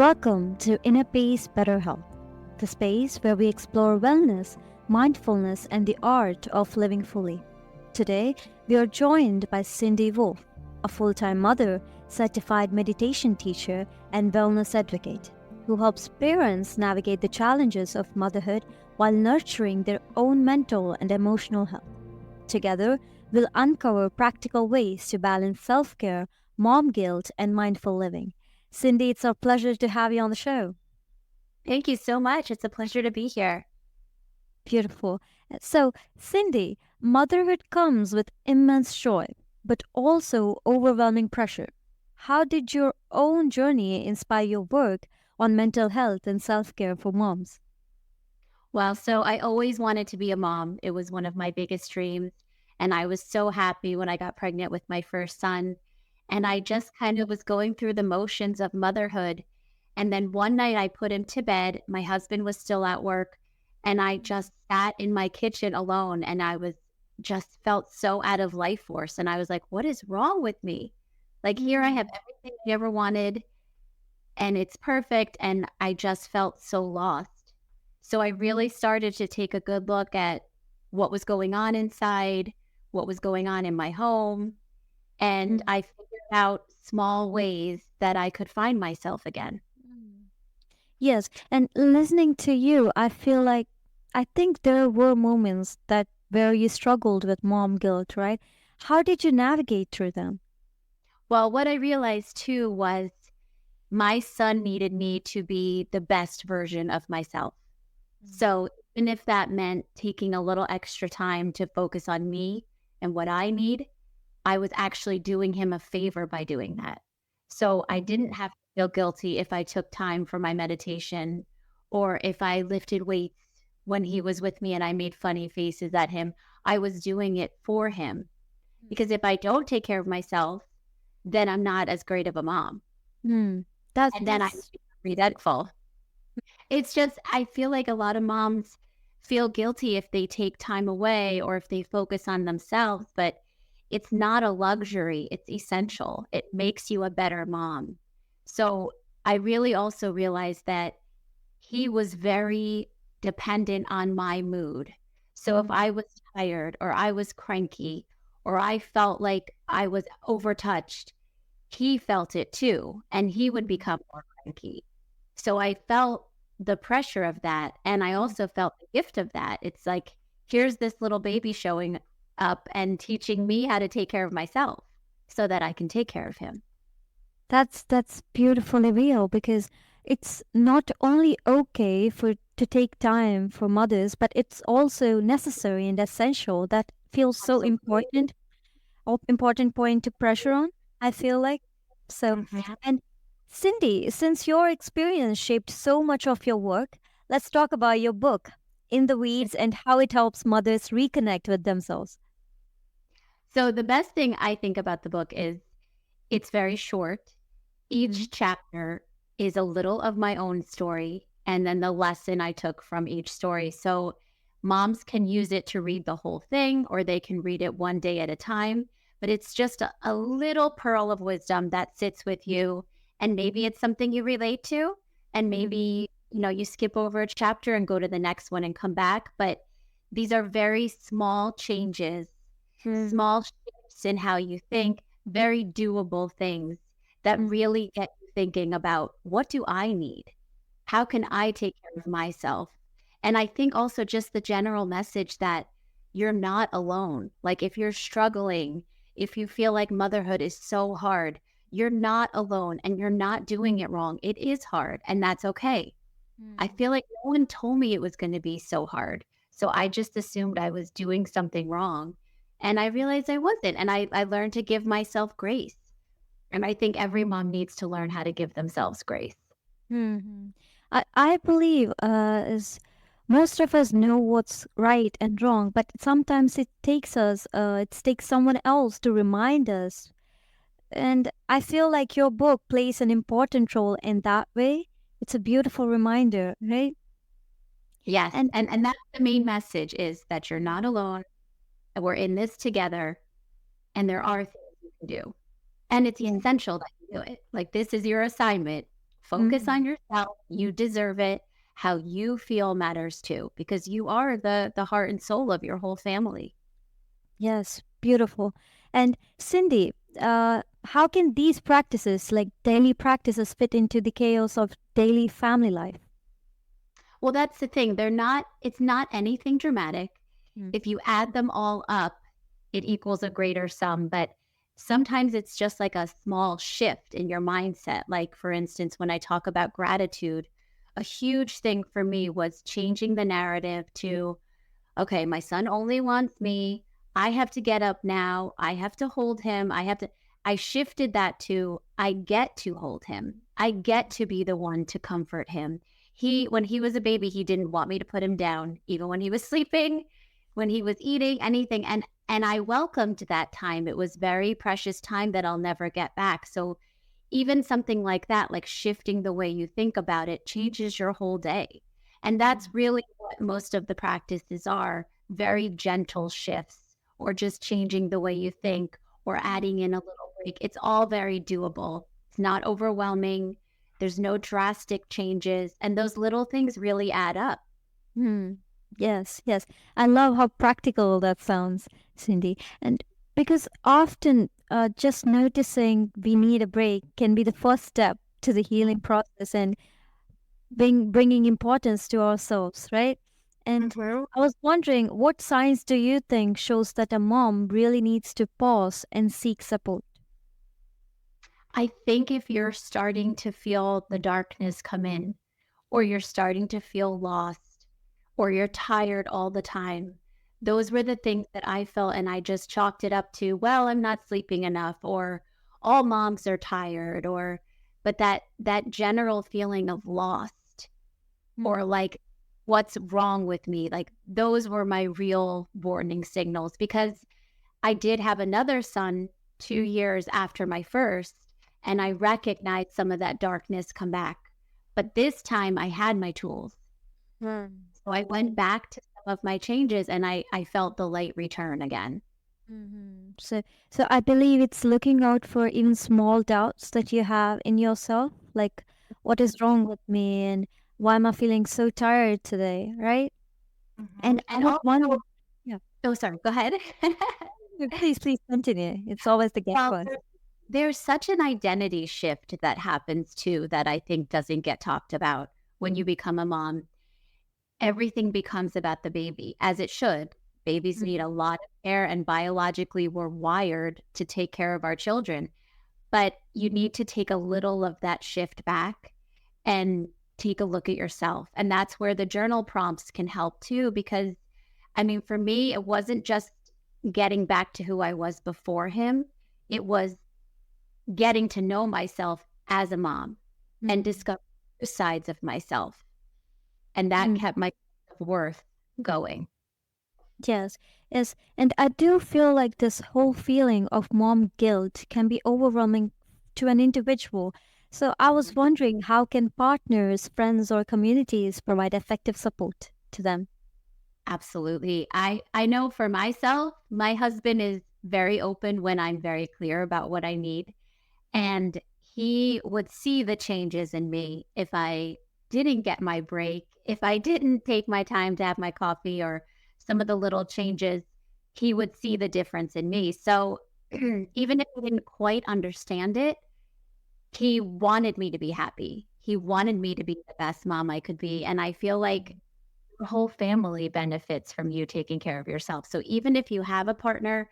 Welcome to Inner Peace, Better Health, the space where we explore wellness, mindfulness, and the art of living fully. Today, we are joined by Cindy Woulfe, a full time mother, certified meditation teacher, and wellness advocate, who helps parents navigate the challenges of motherhood while nurturing their own mental and emotional health. Together, we'll uncover practical ways to balance self care, mom guilt, and mindful living. Cindy, it's a pleasure to have you on the show. Thank you so much. It's a pleasure to be here. Beautiful. So, Cindy, motherhood comes with immense joy, but also overwhelming pressure. How did your own journey inspire your work on mental health and self care for moms? So I always wanted to be a mom. It was one of my biggest dreams. And I was so happy when I got pregnant with my first son. And I just kind of was going through the motions of motherhood. And then one night I put him to bed. My husband was still at work. And I just sat in my kitchen alone and I was just felt so out of life force. And I was like, what is wrong with me? Like, here I have everything I ever wanted and it's perfect. And I just felt so lost. So I really started to take a good look at what was going on inside, what was going on in my home, and Mm. I figured out small ways that I could find myself again. Yes, and listening to you, I think there were moments that where you struggled with mom guilt, right? How did you navigate through them? Well, what I realized too was my son needed me to be the best version of myself. So even if that meant taking a little extra time to focus on me and what I need, I was actually doing him a favor by doing that. So I didn't have to feel guilty if I took time for my meditation or if I lifted weights when he was with me and I made funny faces at him. I was doing it for him. Because if I don't take care of myself, then I'm not as great of a mom. Hmm. That's And then I'm resentful. It's just, I feel like a lot of moms feel guilty if they take time away or if they focus on themselves, but it's not a luxury. It's essential. It makes you a better mom. So I really also realized that he was very dependent on my mood. So if I was tired or I was cranky or I felt like I was overtouched, he felt it too, and he would become more cranky. So I felt the pressure of that, and I also felt the gift of that. It's like, here's this little baby showing up and teaching me how to take care of myself so that I can take care of him. that's beautifully real because it's not only okay for to take time for mothers, but it's also necessary and essential. That feels so Absolutely. important point to pressure on, I feel like. So, Mhm. and Cindy, since your experience shaped so much of your work, let's talk about your book, In the Weeds, and how it helps mothers reconnect with themselves. So the best thing I think about the book is it's very short. Mhm. Each chapter is a little of my own story and then the lesson I took from each story. So moms can use it to read the whole thing or they can read it one day at a time. But it's just a little pearl of wisdom that sits with you. And maybe it's something you relate to. And maybe, you skip over a chapter and go to the next one and come back. But these are very small changes, Mhm. small shifts in how you think, very doable things that Mhm. really get you thinking about what do I need? How can I take care of myself? And I think also just the general message that you're not alone. Like if you're struggling, if you feel like motherhood is so hard, you're not alone and you're not doing it wrong. It is hard and that's okay. I Mhm. feel like no one told me it was going to be so hard. So I just assumed I was doing something wrong. And I realized I wasn't. And I learned to give myself grace. And I think every mom needs to learn how to give themselves grace. Mhm. I believe is most of us know what's right and wrong, but sometimes it takes someone else to remind us. And I feel like your book plays an important role in that way. It's a beautiful reminder, right? Yes. And And that's the main message is that you're not alone and we're in this together and there are things you can do. And it's yeah. essential that you do it. Like this is your assignment Focus on yourself. You deserve it. How you feel matters too, because you are the heart and soul of your whole family. Yes, beautiful. And Cindy, how can these practices, like daily practices, fit into the chaos of daily family life? Well, that's the thing. It's not anything dramatic. Mm. If you add them all up, it equals a greater sum. But sometimes it's just like a small shift in your mindset. Like, for instance, when I talk about gratitude, a huge thing for me was changing the narrative to, okay, my son only wants me. I have to get up now. I have to hold him. I shifted that to, I get to hold him. I get to be the one to comfort him. When he was a baby, he didn't want me to put him down, even when he was sleeping, when he was eating, anything. And I welcomed that time. It was very precious time that I'll never get back. So even something like that, like shifting the way you think about it, changes your whole day. And that's really what most of the practices are, very gentle shifts, or just changing the way you think, or adding in a little break. It's all very doable. It's not overwhelming. There's no drastic changes. And those little things really add up. Hmm. Yes, yes. I love how practical that sounds, Cindy. And because often just noticing we need a break can be the first step to the healing process and bringing importance to ourselves, right? And Mhm. I was wondering, what signs do you think shows that a mom really needs to pause and seek support? I think if you're starting to feel the darkness come in, or you're starting to feel lost, or you're tired all the time, those were the things that I felt. And I just chalked it up to, well, I'm not sleeping enough, or all moms are tired, but that general feeling of lost, or like, what's wrong with me? Like, those were my real warning signals, because I did have another son 2 years after my first, and I recognized some of that darkness come back. But this time I had my tools. So I went back to some of my changes, and I felt the light return again. So I believe it's looking out for even small doubts that you have in yourself, like what is wrong with me and why am I feeling so tired today, right? And I And was also, wondering, yeah, oh, sorry, go ahead. no, please continue. It's always the guest Well, first. there's such an identity shift that happens too that I think doesn't get talked about when you become a mom. Everything becomes about the baby, as it should. Babies need a lot of care, and biologically, we're wired to take care of our children. But you need to take a little of that shift back and take a look at yourself. And that's where the journal prompts can help too, because I mean, for me, it wasn't just getting back to who I was before him, it was getting to know myself as a mom and Mm. discover sides of myself. And that Mm. kept my worth going. Yes, yes. And I do feel like this whole feeling of mom guilt can be overwhelming to an individual. So I was wondering, how can partners, friends, or communities provide effective support to them? Absolutely. I know for myself, my husband is very open when I'm very clear about what I need. And he would see the changes in me if I didn't get my break, if I didn't take my time to have my coffee, or some of the little changes, he would see the difference in me. So even if he didn't quite understand it, he wanted me to be happy. He wanted me to be the best mom I could be. And I feel like the whole family benefits from you taking care of yourself. So even if you have a partner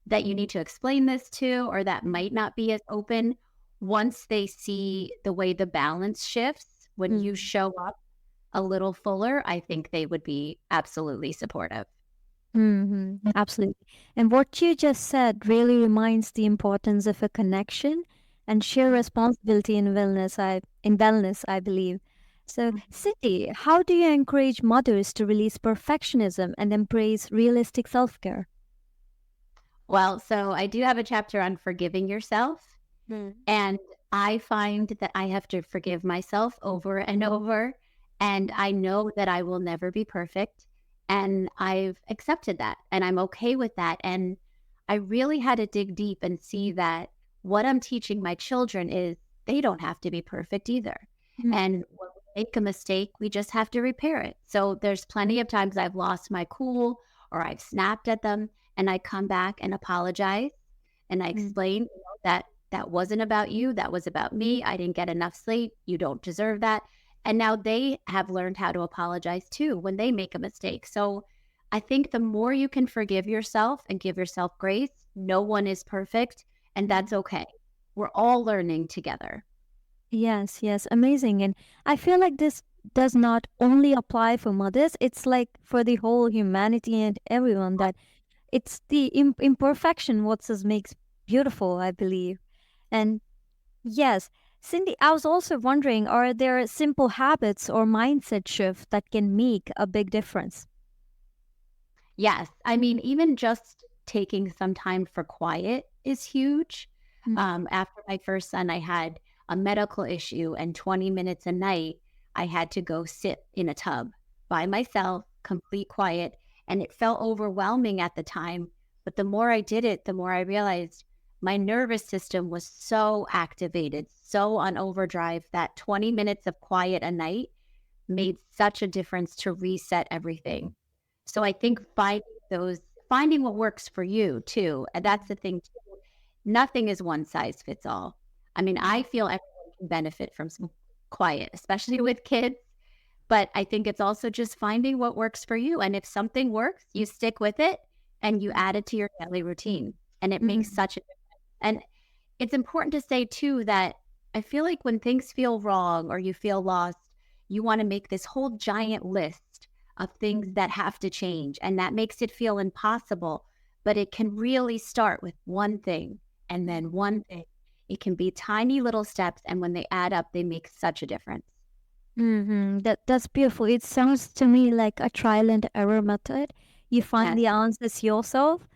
that you need to explain this to, or that might not be as open, once they see the way the balance shifts when you Mm. show up a little fuller, I think they would be absolutely supportive. Absolutely. And what you just said really reminds the importance of a connection and share responsibility in wellness, I believe. So, Cindy, how do you encourage mothers to release perfectionism and embrace realistic self-care? Well, so I do have a chapter on forgiving yourself. Mm. And I find that I have to forgive myself over and over. And I know that I will never be perfect. And I've accepted that. And I'm okay with that. And I really had to dig deep and see that what I'm teaching my children is they don't have to be perfect either. Mm, And when we make a mistake, we just have to repair it. So there's plenty of times I've lost my cool or I've snapped at them and I come back and apologize and I mm. explain, that that wasn't about you, that was about me. I didn't get enough sleep. You don't deserve that. And now they have learned how to apologize too when they make a mistake. So I think the more you can forgive yourself and give yourself grace, no one is perfect, and that's okay. We're all learning together. Yes, yes, amazing. And I feel like this does not only apply for mothers, it's like for the whole humanity and everyone that it's the imperfection what makes beautiful, I believe. And yes, Cindy, I was also wondering, are there simple habits or mindset shift that can make a big difference? Yes. I mean, even just taking some time for quiet is huge. Mm, After my first son, I had a medical issue, and 20 minutes a night, I had to go sit in a tub by myself, complete quiet. And it felt overwhelming at the time. But the more I did it, the more I realized my nervous system was so activated, so on overdrive that 20 minutes of quiet a night made such a difference to reset everything. So I think finding what works for you too, and that's the thing too. Nothing is one size fits all. I mean, I feel everyone can benefit from some quiet, especially with kids, but I think it's also just finding what works for you. And if something works, you stick with it and you add it to your daily routine. And it makes mm, such a difference. And it's important to say too that I feel like when things feel wrong or you feel lost, you want to make this whole giant list of things that have to change. And that makes it feel impossible. But it can really start with one thing and then one thing. It can be tiny little steps. And when they add up, they make such a difference. That's beautiful. It sounds to me like a trial and error method. You find Yes. the answers yourself,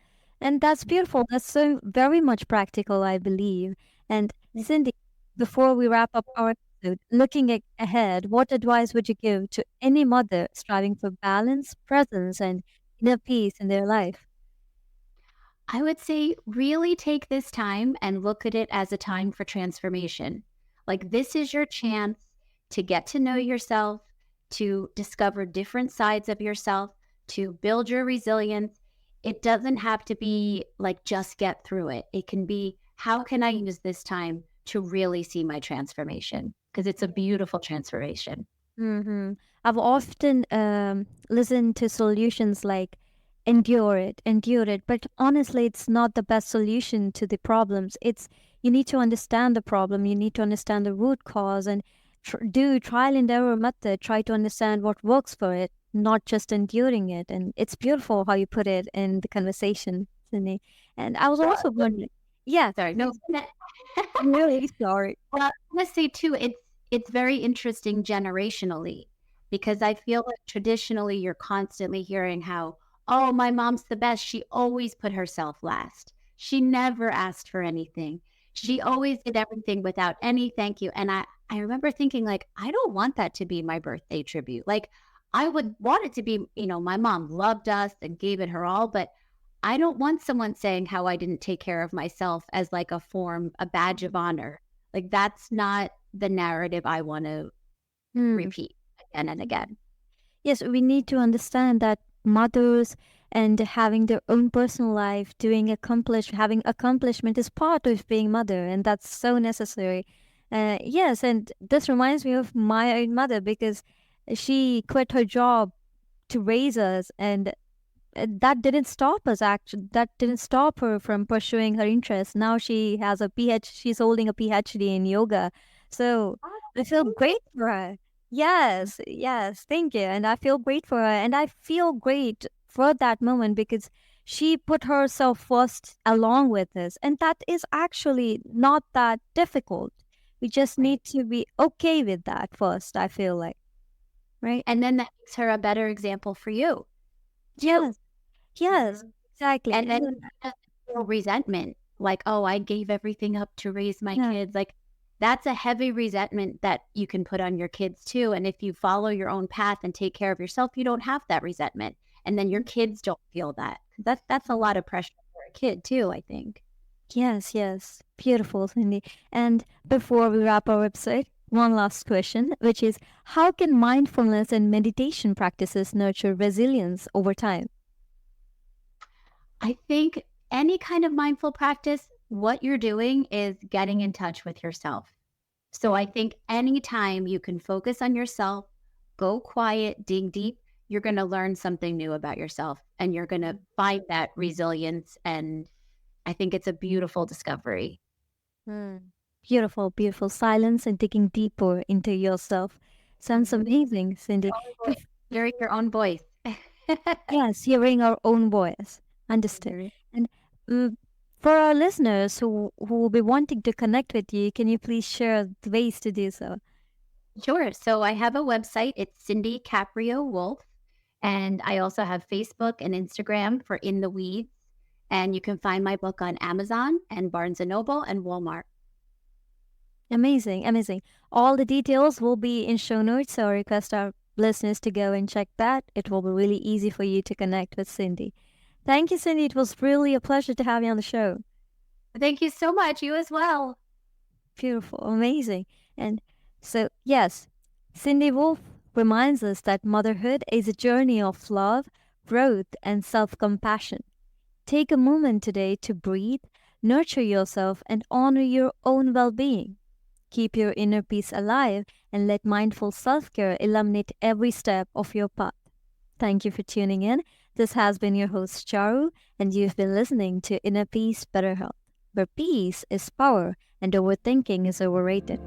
and that's beautiful. That's so very much practical, I believe. And Cindy, before we wrap up our episode, looking ahead, what advice would you give to any mother striving for balance, presence, and inner peace in their life? I would say really take this time and look at it as a time for transformation. Like, this is your chance to get to know yourself, to discover different sides of yourself, to build your resilience. It doesn't have to be like just get through it. It can be, how can I use this time to really see my transformation? Because it's a beautiful transformation. Mm-hmm. I've often listened to solutions like endure it. But honestly, it's not the best solution to the problems. It's you need to understand the problem, you need to understand the root cause, and do trial and error method. Try to understand what works for it, not just enduring it. And it's beautiful how you put it in the conversation, Sydney. And I was Well, also wondering, yeah, sorry, no. I'm really sorry. Well, I wanna say too, it's very interesting generationally because I feel like traditionally you're constantly hearing how, "Oh, my mom's the best. She always put herself last. She never asked for anything. She always did everything without any thank you." And I remember thinking like, "I don't want that to be my birthday tribute." Like, I would want it to be, my mom loved us and gave it her all, but I don't want someone saying how I didn't take care of myself as like a badge of honor. Like, that's not the narrative I want to Hmm. repeat again and again. Yes, we need to understand that mothers and having their own personal life, having accomplishment is part of being mother, and that's so necessary. Yes, and this reminds me of my own mother because she quit her job to raise us, and that didn't stop us. Actually, that didn't stop her from pursuing her interests. Now she has a PhD. She's holding a PhD in yoga, so I feel great for her. Yes, yes, thank you. And I feel great for her. And I feel great for that moment because she put herself first along with us. And that is actually not that difficult. We just Right. need to be okay with that first, I feel like. Right? And then that makes her a better example for you too. Yes, yes, Mhm. exactly. And then she doesn't feel resentment, like, "Oh, I gave everything up to raise my Yeah. kids." Like, that's a heavy resentment that you can put on your kids too. And if you follow your own path and take care of yourself, you don't have that resentment. And then your kids don't feel that. That's a lot of pressure for a kid too, I think. Yes, yes. Beautiful, Cindy. And before we wrap our episode, one last question, which is how can mindfulness and meditation practices nurture resilience over time? I think any kind of mindful practice, what you're doing is getting in touch with yourself. So I think anytime you can focus on yourself, go quiet, dig deep, you're going to learn something new about yourself and you're going to find that resilience. And I think it's a beautiful discovery. Hmm. Beautiful, beautiful silence and digging deeper into yourself. Sounds amazing, Cindy. Your own voice. Hearing your own voice. Yes, hearing our own voice. Understood. Mhm. And mm, for our listeners who will be wanting to connect with you, can you please share the ways to do so? Sure. So I have a website. It's Cindy Caprio Wolf. And I also have Facebook and Instagram for In the Weeds. And you can find my book on Amazon and Barnes and Noble and Walmart. Amazing, amazing. All the details will be in show notes, so I request our listeners to go and check that. It will be really easy for you to connect with Cindy. Thank you, Cindy. It was really a pleasure to have you on the show. Thank you so much. You as well. Beautiful, amazing. And so, yes, Cindy Woulfe reminds us that motherhood is a journey of love, growth, and self compassion. Take a moment today to breathe, nurture yourself, and honor your own well being. Keep your inner peace alive and let mindful self care illuminate every step of your path. Thank you for tuning in. This has been your host, Charu, and you've been listening to Inner Peace, Better Health, where peace is power and overthinking is overrated.